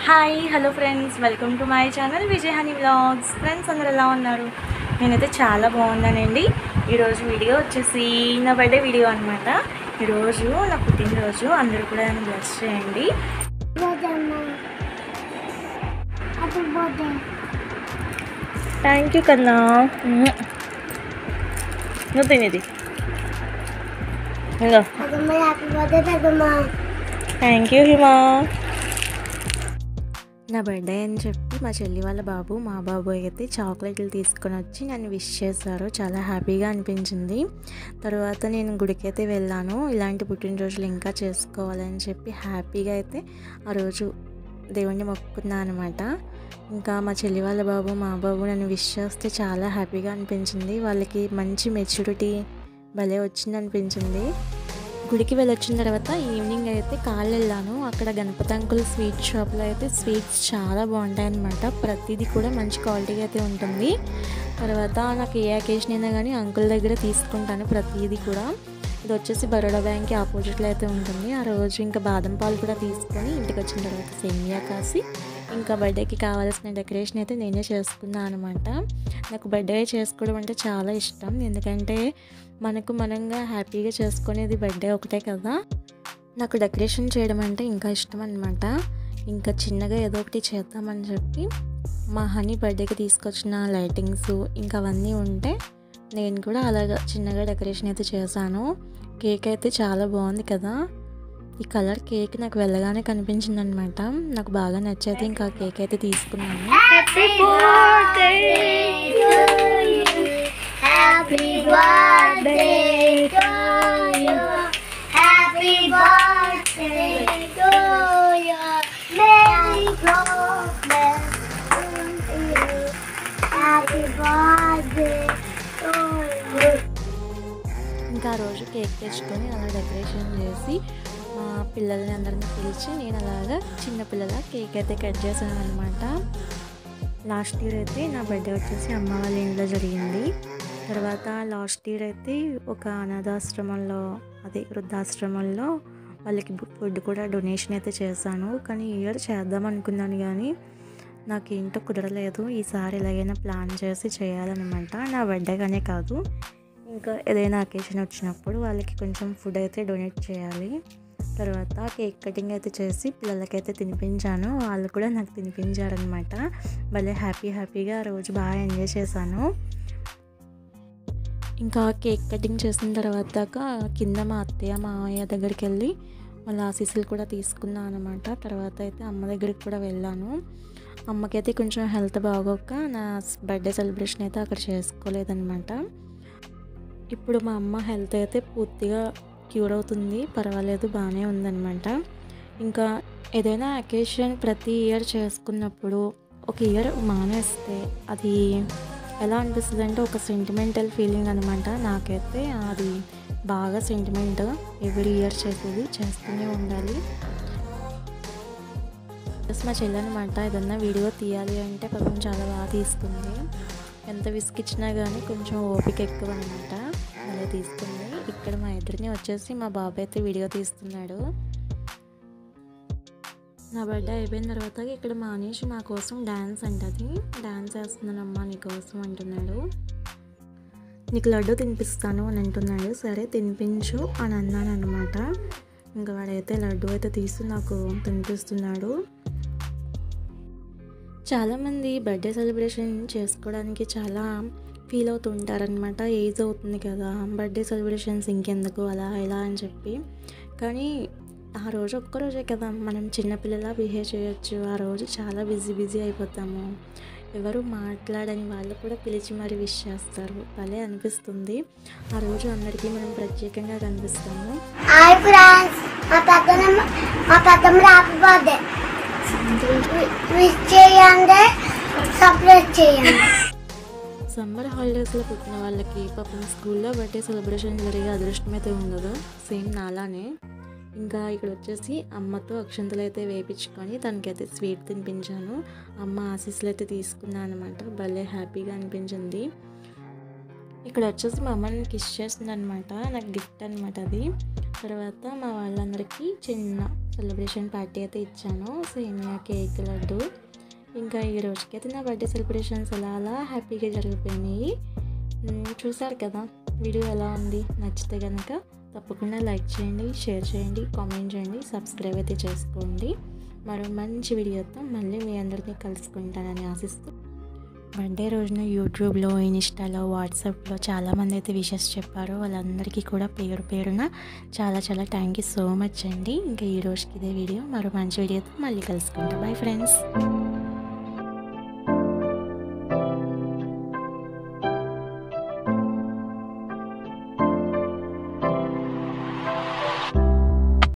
Hi hello friends, welcome to my channel Vijay honey vlogs. Friends అందరు ఎలా ఉన్నారు? నేనైతే చాలా బాగున్నానండి. ఈరోజు వీడియో వచ్చేసి నా బర్త్డే వీడియో అనమాట. ఈరోజు నా పుట్టినరోజు, అందరూ కూడా నన్ను బ్లెస్ చేయండి. థ్యాంక్ యూ కన్నా. నువ్వు తినేది థ్యాంక్ యూ హిమా. నా బర్త్డే అని చెప్పి మా చెల్లి వాళ్ళ బాబు, మా బాబు అయితే చాక్లెట్లు తీసుకొని వచ్చి నన్ను విష్ చేశారు. చాలా హ్యాపీగా అనిపించింది. తర్వాత నేను గుడికి అయితే వెళ్ళాను. ఇలాంటి పుట్టినరోజులు ఇంకా చేసుకోవాలని చెప్పి హ్యాపీగా అయితే ఆ రోజు దేవుణ్ణి మొక్కుకున్నాను అనమాట. ఇంకా మా చెల్లి వాళ్ళ బాబు, మా బాబు నన్ను విష్ చేస్తే చాలా హ్యాపీగా అనిపించింది. వాళ్ళకి మంచి మెచ్యూరిటీ భలే వచ్చింది అనిపించింది. గుడికి వెళ్ళొచ్చిన తర్వాత ఈవినింగ్ అయితే కాళ్ళు వెళ్ళాను. అక్కడ గణపతి అంకుల్ స్వీట్ షాప్లో అయితే స్వీట్స్ చాలా బాగుంటాయి అన్నమాట. ప్రతిదీ కూడా మంచి క్వాలిటీగా అయితే ఉంటుంది. తర్వాత నాకు ఏ అకేషన్ అయినా కానీ అంకుల్ దగ్గర తీసుకుంటాను ప్రతిదీ కూడా. ఇది వచ్చేసి బరోడా బ్యాంక్కి ఆపోజిట్లో అయితే ఉంటుంది. ఆ రోజు ఇంకా బాదం పాలు కూడా తీసుకొని ఇంటికి వచ్చిన తర్వాత సేమియా కాసి ఇంకా బర్త్డేకి కావాల్సిన డెకరేషన్ అయితే నేనే చేసుకున్నాను అనమాట. నాకు బర్త్డే చేసుకోవడం అంటే చాలా ఇష్టం. ఎందుకంటే మనకు మనంగా హ్యాపీగా చేసుకునేది బర్త్డే ఒకటే కదా. నాకు డెకరేషన్ చేయడం అంటే ఇంకా ఇష్టం అనమాట. ఇంకా చిన్నగా ఏదో ఒకటి చేద్దామని చెప్పి మా హనీ బర్త్డేకి తీసుకొచ్చిన లైటింగ్స్ ఇంకా అవన్నీ ఉంటే నేను కూడా అలాగా చిన్నగా డెకరేషన్ అయితే చేశాను. కేక్ అయితే చాలా బాగుంది కదా. ఈ కలర్ కేక్ నాకు వెళ్ళగానే కనిపించింది అనమాట. నాకు బాగా నచ్చైతే ఇంకా కేక్ అయితే తీసుకున్నాను. Happy birthday to you. Happy birthday to you. Merry Christmas to you. Happy birthday to you. ఇంకా ఆ రోజు కేక్ తెచ్చుకొని అలా డెకరేషన్ చేసి మా పిల్లల్ని అందరిని పిలిచి నేను అలాగా చిన్నపిల్లల కేక్ అయితే కట్ చేశాను అనమాట. లాస్ట్ ఇయర్ అయితే నా బర్త్డే వచ్చేసి అమ్మ వాళ్ళ ఇంట్లో జరిగింది. తర్వాత లాస్ట్ ఇయర్ అయితే ఒక అనాథాశ్రమంలో, అదే వృద్ధాశ్రమంలో వాళ్ళకి ఫుడ్ కూడా డొనేషన్ అయితే చేశాను. కానీ ఈ ఇయర్ చేద్దాం అనుకున్నాను కానీ నాకేంటో కుదరలేదు. ఈసారి ఎలాగైనా ప్లాన్ చేసి చేయాలన్నమాట. నా బర్త్డేగానే కాదు, ఇంకా ఏదైనా అకేషన్ వచ్చినప్పుడు వాళ్ళకి కొంచెం ఫుడ్ అయితే డొనేట్ చేయాలి. తర్వాత కేక్ కటింగ్ అయితే చేసి పిల్లలకైతే తినిపించాను. వాళ్ళు కూడా నాకు తినిపించారనమాట. భలే హ్యాపీగా ఆ రోజు బాగా ఎంజాయ్ చేశాను. ఇంకా కేక్ కటింగ్ చేసిన తర్వాత కింద మా అత్తయ్య మామయ్య దగ్గరికి వెళ్ళి వాళ్ళ ఆశీస్సులు కూడా తీసుకున్నాను అనమాట. తర్వాత అయితే అమ్మ దగ్గరికి కూడా వెళ్ళాను. అమ్మకైతే కొంచెం హెల్త్ బాగోక నా బర్త్డే సెలబ్రేషన్ అయితే అక్కడ చేసుకోలేదన్నమాట. ఇప్పుడు మా అమ్మ హెల్త్ అయితే పూర్తిగా క్యూర్ అవుతుంది, పర్వాలేదు, బాగానే ఉందన్నమాట. ఇంకా ఏదైనా అకేషన్ ప్రతి ఇయర్ చేసుకున్నప్పుడు ఒక ఇయర్ మానేస్తే అది ఎలా అనిపిస్తుంది అంటే ఒక సెంటిమెంటల్ ఫీలింగ్ అనమాట. నాకైతే అది బాగా సెంటిమెంట్. ఎవ్రీ ఇయర్ చేస్తూనే ఉండాలి. ప్లస్ మా చెల్లి అనమాట ఏదన్నా వీడియో తీయాలి అంటే పాపం చాలా బాగా తీసుకుంది. ఎంత విసిగిచ్చినా కానీ కొంచెం ఓపిక ఎక్కువ అనమాట, అలా తీసుకుంది. ఇక్కడ మా ఇద్దరిని వచ్చేసి మా బాబాయ్ అయితే వీడియో తీస్తున్నాడు. నా బర్త్డే అయిపోయిన తర్వాత ఇక్కడ మానేష్ నా కోసం డ్యాన్స్ అంటది. డ్యాన్స్ వేస్తున్నానమ్మా నీకోసం అంటున్నాడు. నీకు లడ్డు తినిపిస్తాను అని అంటున్నాడు. సరే తినిపించు అని అన్నాను అనమాట. ఇంకా వాడైతే లడ్డు అయితే తీసి నాకు తినిపిస్తున్నాడు. చాలామంది బర్త్డే సెలబ్రేషన్ చేసుకోవడానికి చాలా ఫీల్ అవుతూ ఉంటారనమాట. ఏజ్ అవుతుంది కదా, బర్త్డే సెలబ్రేషన్స్ ఇంకెందుకు అలా ఇలా అని చెప్పి. కానీ ఆ రోజు ఒక్కరోజే కదా, మనం చిన్నపిల్లలా బిహేవ్ చేయొచ్చు. ఆ రోజు చాలా బిజీ అయిపోతాము. ఎవరు మాట్లాడని వాళ్ళు కూడా పిలిచి మరి విష్ చేస్తారు. భలే అనిపిస్తుంది. ఆ రోజు అందరికీ మనం ప్రత్యేకంగా కనిపిస్తాము. హాయ్ ఫ్రెండ్స్, మా పెద్దమ్మ హ్యాపీ బర్త్డే విష్ చేయండి, సర్ప్రైజ్ చేయండి. సమ్మర్ హాలిడేస్లో పుట్టిన వాళ్ళకి పాపం స్కూల్లో బర్త్డే సెలబ్రేషన్ జరిగే అదృష్టం అయితే ఉండదు, సేమ్ నాలానే. ఇంకా ఇక్కడ వచ్చేసి అమ్మతో అక్షంతలు అయితే వేయించుకొని తనకైతే స్వీట్ తినిపించాను. అమ్మ ఆశీస్సులు అయితే తీసుకున్నాను అనమాట. భలే హ్యాపీగా అనిపించింది. ఇక్కడ వచ్చేసి మా అమ్మని కిస్ చేస్తుంది అనమాట. నాకు గిఫ్ట్ అనమాట అది. తర్వాత మా వాళ్ళందరికీ చిన్న సెలబ్రేషన్ పార్టీ అయితే ఇచ్చాను. సేమియా, కేక్, లడ్డు. ఇంకా ఈ రోజుకైతే నా బర్త్డే సెలబ్రేషన్స్ అలా హ్యాపీగా జరిగిపోయినాయి. చూసారు కదా వీడియో ఎలా ఉంది. నచ్చితే కనుక తప్పకుండా లైక్ చేయండి, షేర్ చేయండి, కామెంట్ చేయండి, సబ్స్క్రైబ్ అయితే చేసుకోండి. మరో మంచి వీడియోతో మళ్ళీ మీ అందరినీ కలుసుకుంటానని ఆశిస్తూ, బర్త్డే రోజున యూట్యూబ్లో, ఇన్స్టాలో, వాట్సాప్లో చాలామంది అయితే విషెస్ చెప్పారు. వాళ్ళందరికీ కూడా పేరున చాలా థ్యాంక్ యూ సో మచ్ అండి. ఇంకా ఈ రోజుకి ఇదే వీడియో. మరో మంచి వీడియోతో మళ్ళీ కలుసుకుంటాం. Bye friends.